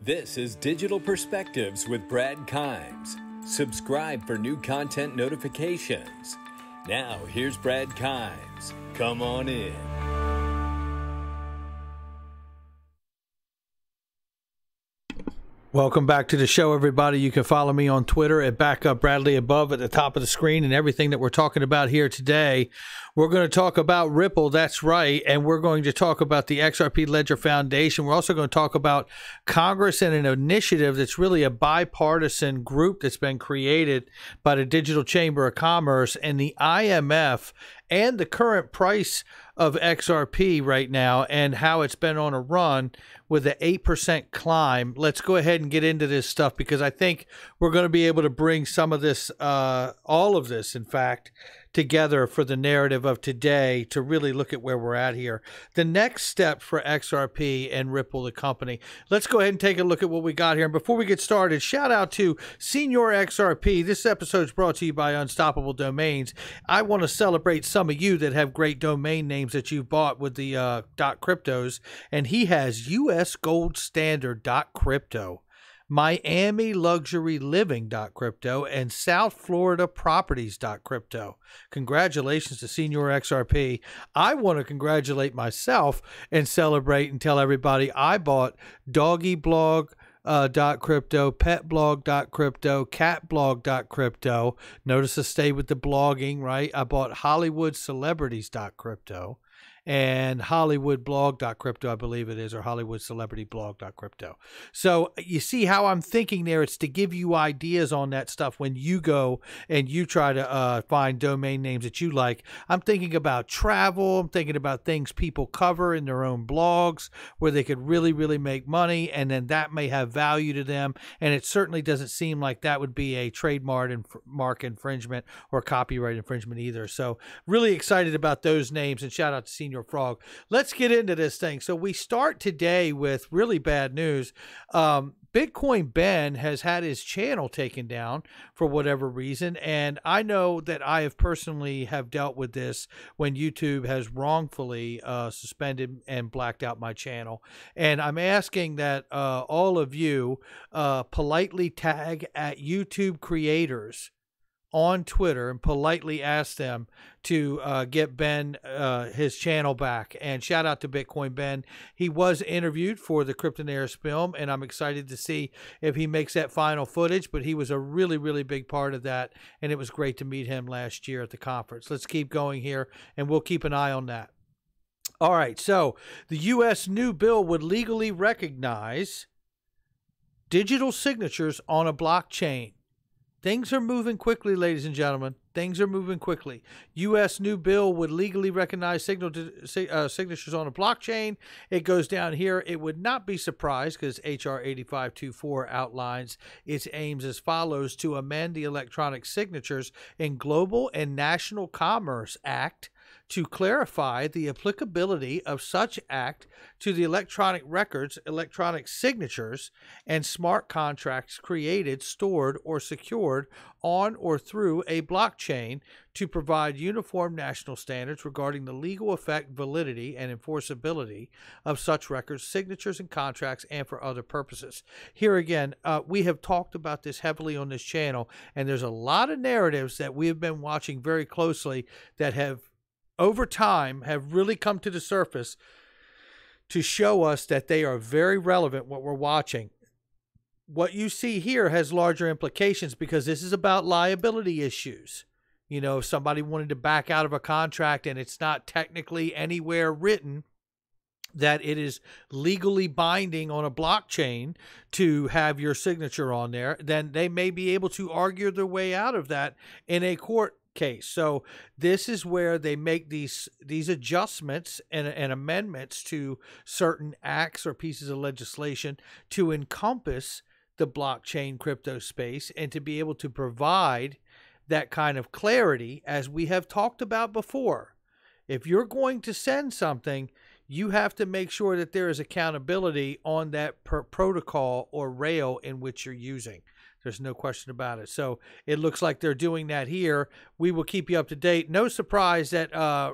This is Digital Perspectives with Brad Kimes. Subscribe for new content notifications. Now, here's Brad Kimes. Come on in. Welcome back to the show, everybody. You can follow me on Twitter at @BackupBradley above at the top of the screen, and everything that we're talking about here today. We're going to talk about Ripple, that's right, and we're going to talk about the XRP Ledger Foundation. We're also going to talk about Congress and an initiative that's really a bipartisan group that's been created by the Digital Chamber of Commerce and the IMF and the current price of XRP right now and how it's been on a run with an 8% climb. Let's go ahead and get into this stuff because I think we're going to be able to bring some of this, all of this, in fact, together for the narrative of today to really look at where we're at here. The next step for XRP and Ripple, the company. Let's go ahead and take a look at what we got here. And before we get started, shout out to Senior XRP. This episode is brought to you by Unstoppable Domains. I want to celebrate some of you that have great domain names that you've bought with the .cryptos. And he has US Gold Standard .crypto, Miami Luxury Living .crypto, and South Florida Properties .crypto. Congratulations to Senior XRP. I want to congratulate myself and celebrate and tell everybody I bought Doggyblog .crypto, petblog.crypto, catblog.crypto. Notice I stay with the blogging, right? I bought Hollywood Celebrities .crypto and hollywoodblog.crypto, I believe it is, or hollywoodcelebrityblog.crypto. So you see how I'm thinking there. It's to give you ideas on that stuff when you go and you try to find domain names that you like. I'm thinking about travel. I'm thinking about things people cover in their own blogs where they could really, really make money, and then that may have value to them. And it certainly doesn't seem like that would be a trademark infringement or copyright infringement either. So really excited about those names, and shout out to Senior Frog. Let's get into this thing. So we start today with really bad news. Bitcoin Ben has had his channel taken down for whatever reason, and I know that I have personally have dealt with this when YouTube has wrongfully suspended and blacked out my channel. And I'm asking that all of you politely tag at YouTube creators on Twitter and politely ask them to get Ben his channel back. And shout out to Bitcoin Ben. He was interviewed for the Kryptonaires film, and I'm excited to see if he makes that final footage, but he was a really, really big part of that, and it was great to meet him last year at the conference. Let's keep going here, and we'll keep an eye on that. All right, so the U.S. new bill would legally recognize digital signatures on a blockchain. Things are moving quickly, ladies and gentlemen. Things are moving quickly. U.S. new bill would legally recognize signatures on a blockchain. It goes down here. It would not be surprised because H.R. 8524 outlines its aims as follows: to amend the Electronic Signatures in Global and National Commerce Act to clarify the applicability of such act to the electronic records, electronic signatures, and smart contracts created, stored, or secured on or through a blockchain, to provide uniform national standards regarding the legal effect, validity, and enforceability of such records, signatures, and contracts, and for other purposes. Here again, we have talked about this heavily on this channel, and there's a lot of narratives that we have been watching very closely that have over time have really come to the surface to show us that they are very relevant, what we're watching. What you see here has larger implications because this is about liability issues. You know, if somebody wanted to back out of a contract and it's not technically anywhere written that it is legally binding on a blockchain to have your signature on there, then they may be able to argue their way out of that in a court case. So this is where they make these adjustments and amendments to certain acts or pieces of legislation to encompass the blockchain crypto space and to be able to provide that kind of clarity, as we have talked about before. If you're going to send something, you have to make sure that there is accountability on that protocol or rail in which you're using. There's no question about it. So it looks like they're doing that here. We will keep you up to date. No surprise that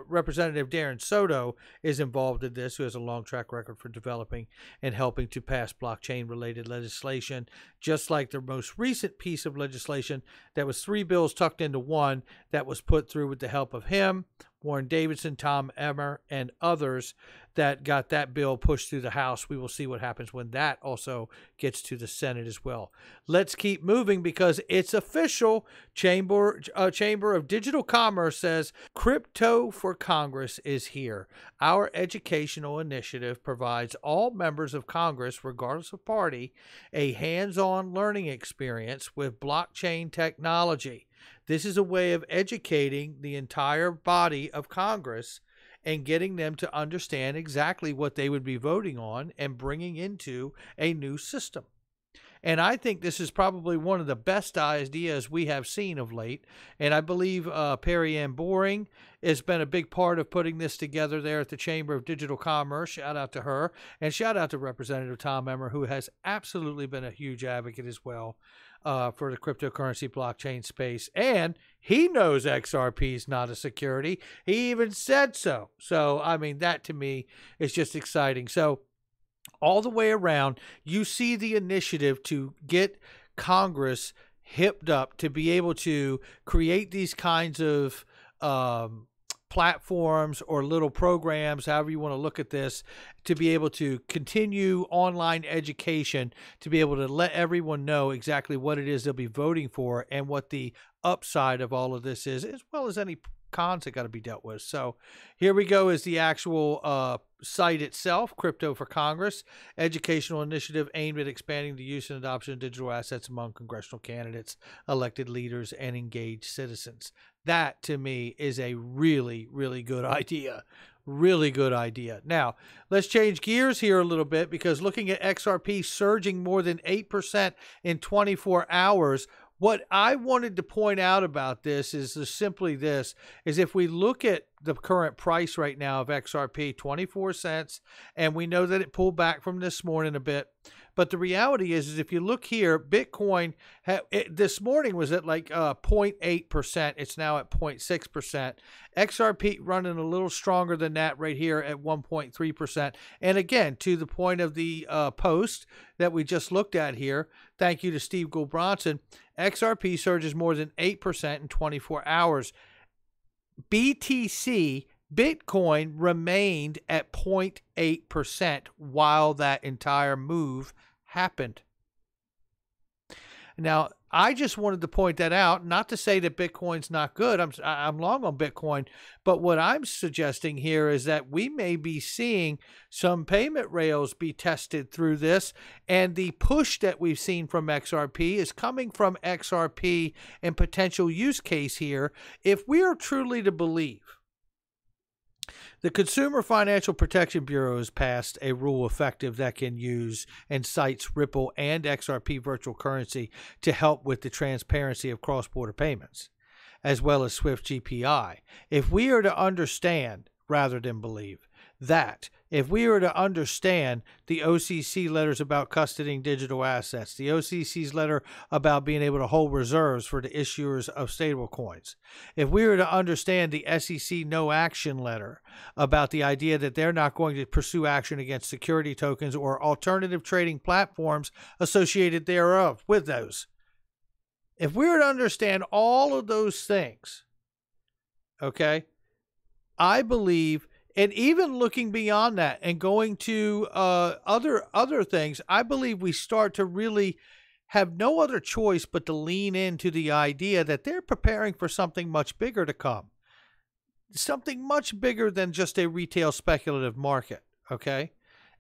Representative Darren Soto is involved in this, who has a long track record for developing and helping to pass blockchain-related legislation, just like the most recent piece of legislation that was 3 bills tucked into one that was put through with the help of him, Warren Davidson, Tom Emmer, and others that got that bill pushed through the House. We will see what happens when that also gets to the Senate as well. Let's keep moving because it's official. Chamber of Digital Commerce says Crypto for Congress is here. Our educational initiative provides all members of Congress, regardless of party, a hands-on learning experience with blockchain technology. This is a way of educating the entire body of Congress and getting them to understand exactly what they would be voting on and bringing into a new system. And I think this is probably one of the best ideas we have seen of late. And I believe Perry Ann Boring has been a big part of putting this together there at the Chamber of Digital Commerce. Shout out to her. And shout out to Representative Tom Emmer, who has absolutely been a huge advocate as well for the cryptocurrency blockchain space. And he knows XRP is not a security. He even said so. So, I mean, that to me is just exciting. So, all the way around, you see the initiative to get Congress hipped up to be able to create these kinds of platforms or little programs, however you want to look at this, to be able to continue online education, to be able to let everyone know exactly what it is they'll be voting for and what the upside of all of this is, as well as any cons that got to be dealt with. So here we go is the actual site itself, Crypto for Congress, educational initiative aimed at expanding the use and adoption of digital assets among congressional candidates, elected leaders, and engaged citizens. That, to me, is a really, really good idea. Really good idea. Now, let's change gears here a little bit because looking at XRP surging more than 8% in 24 hours, what I wanted to point out about this is simply this, is if we look at the current price right now of XRP, 24 cents, and we know that it pulled back from this morning a bit. But the reality is if you look here, Bitcoin this morning was at like 0.8%. It's now at 0.6%. XRP running a little stronger than that right here at 1.3%. And again, to the point of the post that we just looked at here, thank you to Steve Gould-Bronson, XRP surges more than 8% in 24 hours. BTC, Bitcoin, remained at 0.8% while that entire move happened. Now, I just wanted to point that out, not to say that Bitcoin's not good. I'm long on Bitcoin, but what I'm suggesting here is that we may be seeing some payment rails be tested through this, and the push that we've seen from XRP is coming from XRP and potential use case here. If we are truly to believe the Consumer Financial Protection Bureau has passed a rule effective that can use and cites Ripple and XRP virtual currency to help with the transparency of cross-border payments, as well as SWIFT GPI. If we are to understand, rather than believe, that if we were to understand the OCC letters about custodying digital assets, the OCC's letter about being able to hold reserves for the issuers of stablecoins, if we were to understand the SEC no action letter about the idea that they're not going to pursue action against security tokens or alternative trading platforms associated thereof with those, if we were to understand all of those things, okay, I believe, and even looking beyond that and going to other things, I believe we start to really have no other choice but to lean into the idea that they're preparing for something much bigger to come. Something much bigger than just a retail speculative market, okay?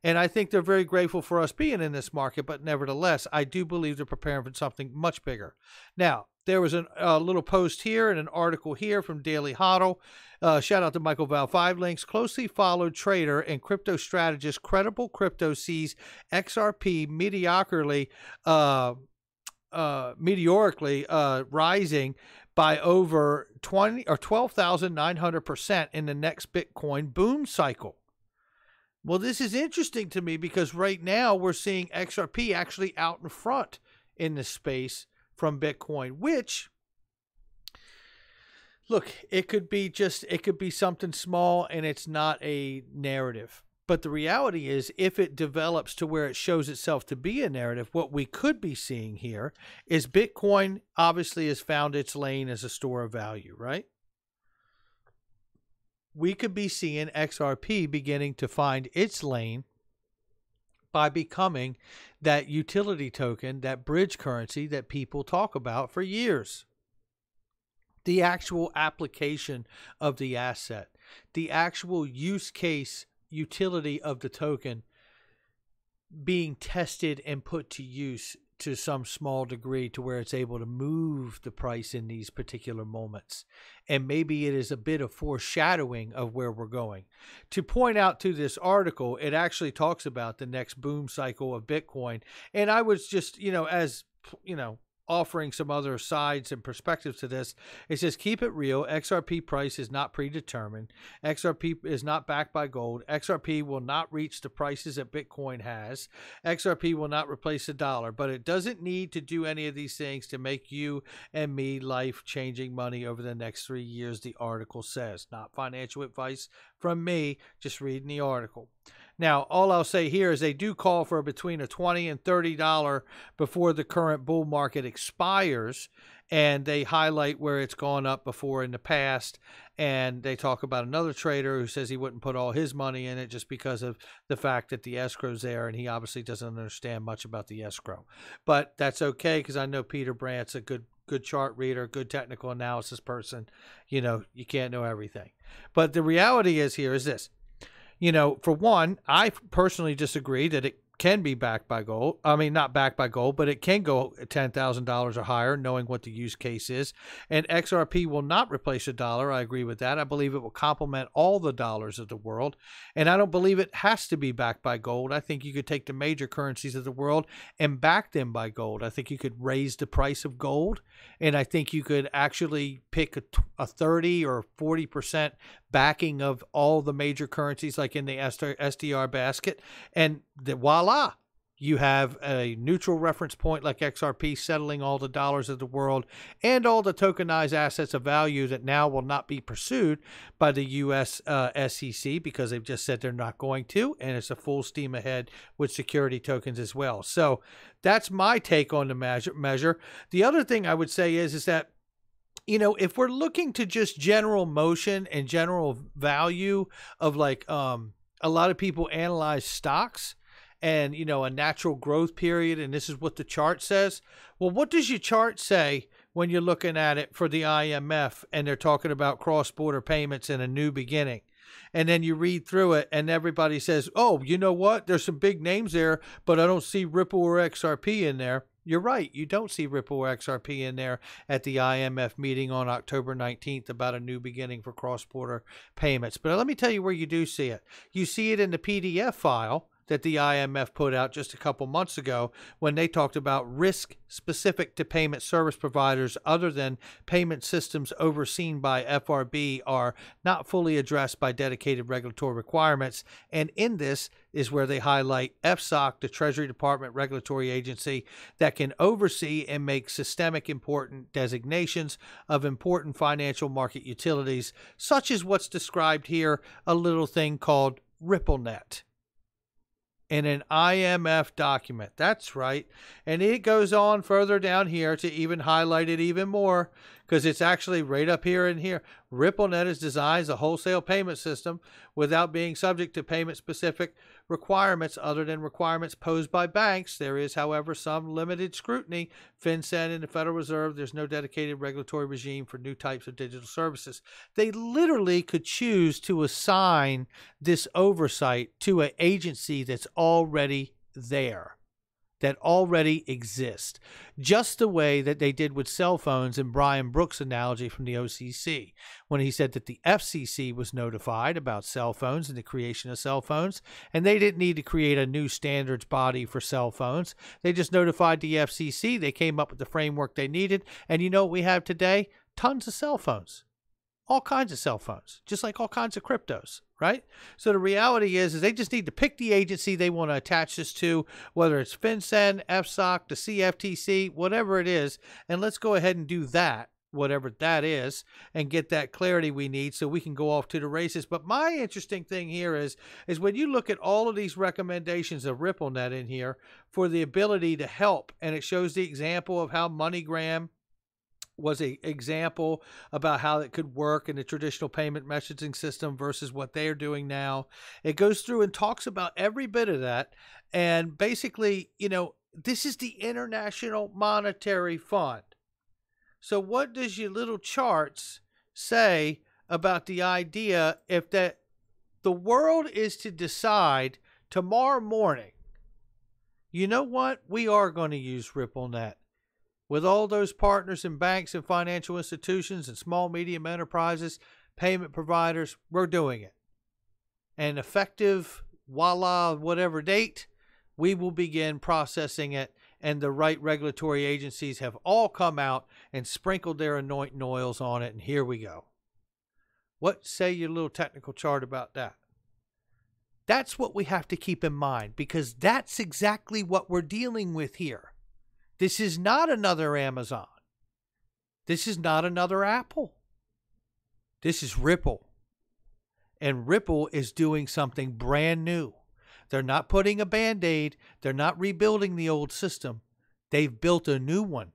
And I think they're very grateful for us being in this market, but nevertheless, I do believe they're preparing for something much bigger. Now, there was a little post here and an article here from Daily Hodl. Shout out to Michael Val. 5 links. Closely followed trader and crypto strategist Credible Crypto sees XRP meteorically rising by over 12,900% in the next Bitcoin boom cycle. Well, this is interesting to me because right now we're seeing XRP actually out in front in this space from Bitcoin, which, look, it could be something small and it's not a narrative. But the reality is, if it develops to where it shows itself to be a narrative, what we could be seeing here is Bitcoin obviously has found its lane as a store of value, right? We could be seeing XRP beginning to find its lane by becoming that utility token, that bridge currency that people talk about for years. The actual application of the asset, the actual use case utility of the token being tested and put to use to some small degree to where it's able to move the price in these particular moments. And maybe it is a bit of foreshadowing of where we're going. To point out to this article, it actually talks about the next boom cycle of Bitcoin. And I was just, as, offering some other sides and perspectives to this. It says, keep it real. XRP price is not predetermined. XRP is not backed by gold. XRP will not reach the prices that Bitcoin has. XRP will not replace the dollar, but it doesn't need to do any of these things to make you and me life-changing money over the next 3 years, the article says. Not financial advice from me, just reading the article. Now, all I'll say here is they do call for between a $20 and $30 before the current bull market expires, and they highlight where it's gone up before in the past, and they talk about another trader who says he wouldn't put all his money in it just because of the fact that the escrow's there, and he obviously doesn't understand much about the escrow. But that's okay, because I know Peter Brandt's a good chart reader, good technical analysis person. You can't know everything. But the reality is here is this. For one, I personally disagree that it can be backed by gold. I mean, not backed by gold, but it can go $10,000 or higher, knowing what the use case is. And XRP will not replace a dollar. I agree with that. I believe it will complement all the dollars of the world. And I don't believe it has to be backed by gold. I think you could take the major currencies of the world and back them by gold. I think you could raise the price of gold. And I think you could actually pick a 30 or 40% backing of all the major currencies like in the SDR basket. And voila, you have a neutral reference point like XRP settling all the dollars of the world and all the tokenized assets of value that now will not be pursued by the U.S. SEC because they've just said they're not going to, and it's a full steam ahead with security tokens as well. So that's my take on the measure. The other thing I would say is that if we're looking to just general motion and general value of like a lot of people analyze stocks and, a natural growth period, and this is what the chart says. Well, what does your chart say when you're looking at it for the IMF and they're talking about cross-border payments and a new beginning? And then you read through it and everybody says, oh, you know what? There's some big names there, but I don't see Ripple or XRP in there. You're right. You don't see Ripple or XRP in there at the IMF meeting on October 19th about a new beginning for cross-border payments. But let me tell you where you do see it. You see it in the PDF file that the IMF put out just a couple months ago when they talked about risk specific to payment service providers other than payment systems overseen by FRB are not fully addressed by dedicated regulatory requirements. And in this is where they highlight FSOC, the Treasury Department regulatory agency that can oversee and make systemic important designations of important financial market utilities, such as what's described here, a little thing called RippleNet. In an IMF document. That's right. And it goes on further down here to even highlight it even more because it's actually right up here and here. RippleNet is designed as a wholesale payment system without being subject to payment-specific requirements other than requirements posed by banks. There is, however, some limited scrutiny. FinCEN and the Federal Reserve, there's no dedicated regulatory regime for new types of digital services. They literally could choose to assign this oversight to an agency that's already there, that already exist, just the way that they did with cell phones in Brian Brooks' analogy from the OCC, when he said that the FCC was notified about cell phones and the creation of cell phones, and they didn't need to create a new standards body for cell phones. They just notified the FCC. They came up with the framework they needed, and you know what we have today? Tons of cell phones. All kinds of cell phones, just like all kinds of cryptos. right? So the reality is they just need to pick the agency they want to attach this to, whether it's FinCEN, FSOC, the CFTC, whatever it is, and let's go ahead and do that, whatever that is, and get that clarity we need so we can go off to the races. But my interesting thing here is when you look at all of these recommendations of RippleNet in here for the ability to help, and it shows the example of how MoneyGram was an example about how it could work in the traditional payment messaging system versus what they are doing now. It goes through and talks about every bit of that. And basically, you know, this is the International Monetary Fund. So what does your little charts say about the idea if that the world is to decide tomorrow morning, you know what, we are going to use RippleNet. With all those partners and banks and financial institutions and small, medium enterprises, payment providers, we're doing it. And effective, voila, whatever date, we will begin processing it. And the right regulatory agencies have all come out and sprinkled their anointing oils on it. And here we go. What say your little technical chart about that? That's what we have to keep in mind, because that's exactly what we're dealing with here. This is not another Amazon. This is not another Apple. This is Ripple. And Ripple is doing something brand new. They're not putting a Band-Aid. They're not rebuilding the old system. They've built a new one.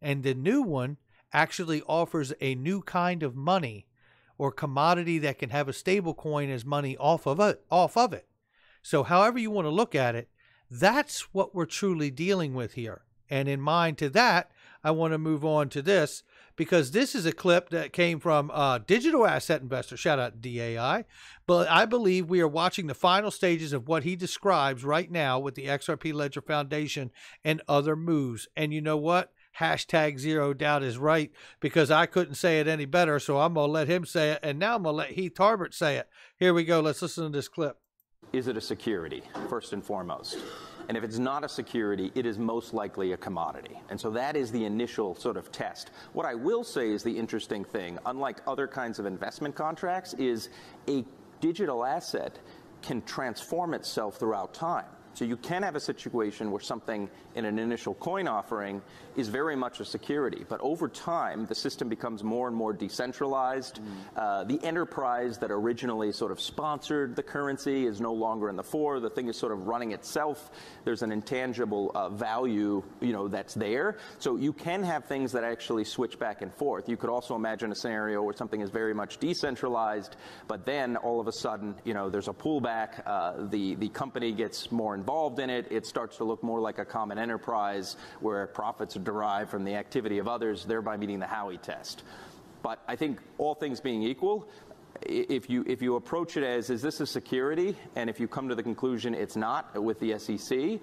And the new one actually offers a new kind of money or commodity that can have a stable coin as money off of it. So however you want to look at it, that's what we're truly dealing with here. And in mind to that, I want to move on to this, because this is a clip that came from Digital Asset Investor. Shout out DAI. But I believe we are watching the final stages of what he describes right now with the XRP Ledger Foundation and other moves. And you know what? Hashtag Zero Doubt is right, because I couldn't say it any better. So I'm going to let him say it. And now I'm going to let Heath Tarbert say it. Here we go. Let's listen to this clip. Is it a security, first and foremost? And if it's not a security, it is most likely a commodity. And so that is the initial sort of test. What I will say is the interesting thing, unlike other kinds of investment contracts, is a digital asset can transform itself throughout time. So you can have a situation where something in an initial coin offering is very much a security, but over time the system becomes more and more decentralized. The enterprise that originally sort of sponsored the currency is no longer in the fore. The thing is sort of running itself. There's an intangible value, that's there. So you can have things that actually switch back and forth. You could also imagine a scenario where something is very much decentralized, but then all of a sudden, there's a pullback. The company gets more involved in it. It starts to look more like a common enterprise where profits are derived from the activity of others, thereby meeting the Howey test. But I think all things being equal, if you approach it as, is this a security? And if you come to the conclusion it's not with the SEC,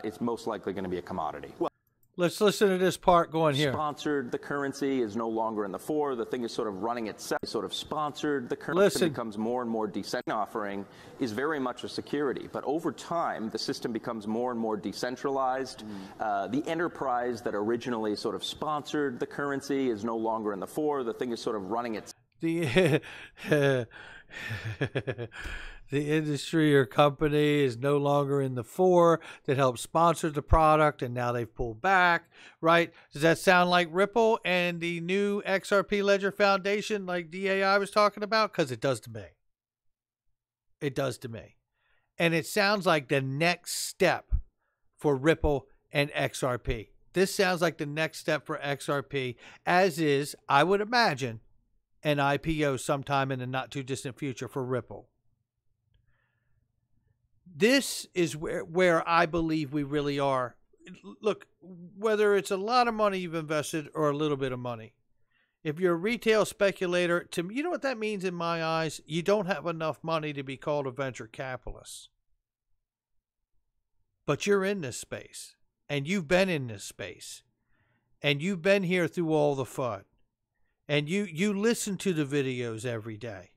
it's most likely going to be a commodity. Well, let's listen to this part going here. Sponsored, the currency is no longer in the fore. The thing is sort of running itself. Sort of sponsored, the currency becomes more and more decent. Offering is very much a security, but over time the system becomes more and more decentralized. The enterprise that originally sort of sponsored the currency is no longer in the fore. The thing is sort of running itself. The industry or company is no longer in the fore that helped sponsor the product, and now they've pulled back, right? Does that sound like Ripple and the new XRP Ledger Foundation like DAI was talking about? Because it does to me. It does to me. And it sounds like the next step for Ripple and XRP. This sounds like the next step for XRP, as is, I would imagine, an IPO sometime in the not too distant future for Ripple. This is where I believe we really are. Look, whether it's a lot of money you've invested or a little bit of money, if you're a retail speculator, to me, you know what that means in my eyes? You don't have enough money to be called a venture capitalist. But you're in this space, and you've been in this space, and you've been here through all the fun, and you listen to the videos every day.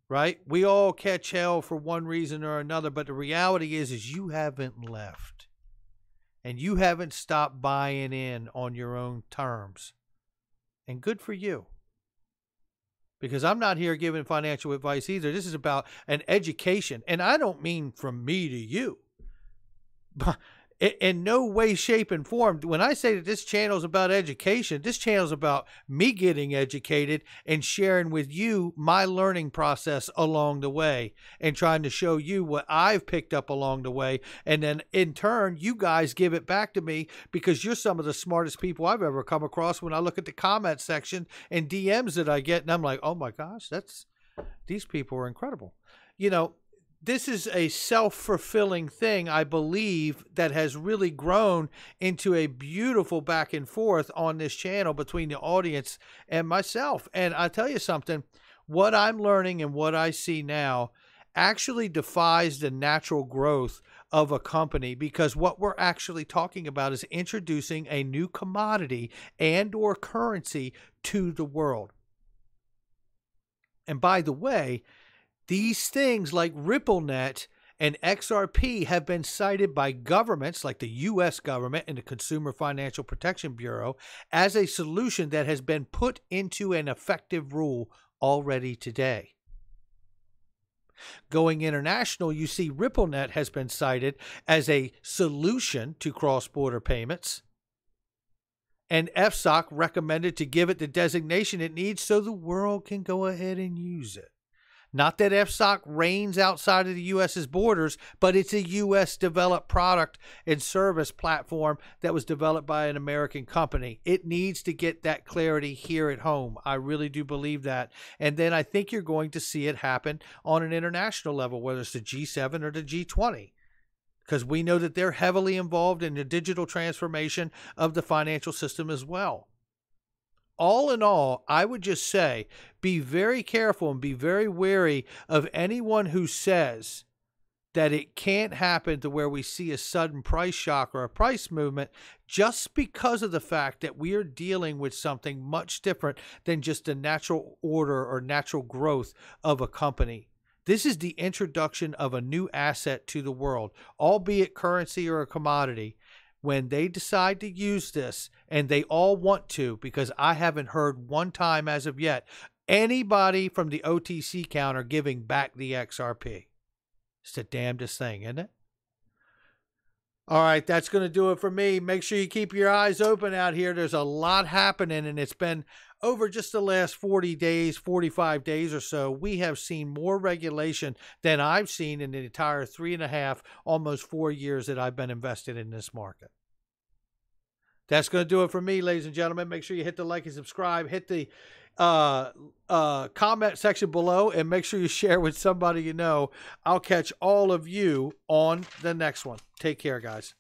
Right? We all catch hell for one reason or another, but the reality is you haven't left. And you haven't stopped buying in on your own terms. And good for you. because I'm not here giving financial advice either. This is about an education. And I don't mean from me to you, but in no way, shape, and form. When I say that this channel is about education, this channel is about me getting educated and sharing with you my learning process along the way and trying to show you what I've picked up along the way. And then in turn, you guys give it back to me because you're some of the smartest people I've ever come across when I look at the comment section and DMs that I get. And I'm like, oh my gosh, these people are incredible. You know, this is a self-fulfilling thing, I believe, that has really grown into a beautiful back and forth on this channel between the audience and myself. And I tell you something, what I'm learning and what I see now actually defies the natural growth of a company, because what we're actually talking about is introducing a new commodity and or currency to the world. And by the way, these things like RippleNet and XRP have been cited by governments like the U.S. government and the Consumer Financial Protection Bureau as a solution that has been put into an effective rule already today. Going international, you see RippleNet has been cited as a solution to cross-border payments. And FSOC recommended to give it the designation it needs so the world can go ahead and use it. Not that FSOC reigns outside of the U.S.'s borders, but it's a U.S. developed product and service platform that was developed by an American company. It needs to get that clarity here at home. I really do believe that. And then I think you're going to see it happen on an international level, whether it's the G7 or the G20, because we know that they're heavily involved in the digital transformation of the financial system as well. All in all, I would just say, be very careful and be very wary of anyone who says that it can't happen to where we see a sudden price shock or a price movement just because of the fact that we are dealing with something much different than just the natural order or natural growth of a company. This is the introduction of a new asset to the world, albeit currency or a commodity. When they decide to use this, and they all want to, because I haven't heard one time as of yet, anybody from the OTC counter giving back the XRP. It's the damnedest thing, isn't it? All right, that's going to do it for me. Make sure you keep your eyes open out here. There's a lot happening, and it's been over just the last 40 days, 45 days or so. We have seen more regulation than I've seen in the entire 3.5, almost 4 years that I've been invested in this market. That's going to do it for me, ladies and gentlemen. Make sure you hit the like and subscribe. Hit the comment section below, and make sure you share with somebody you know. I'll catch all of you on the next one. Take care, guys.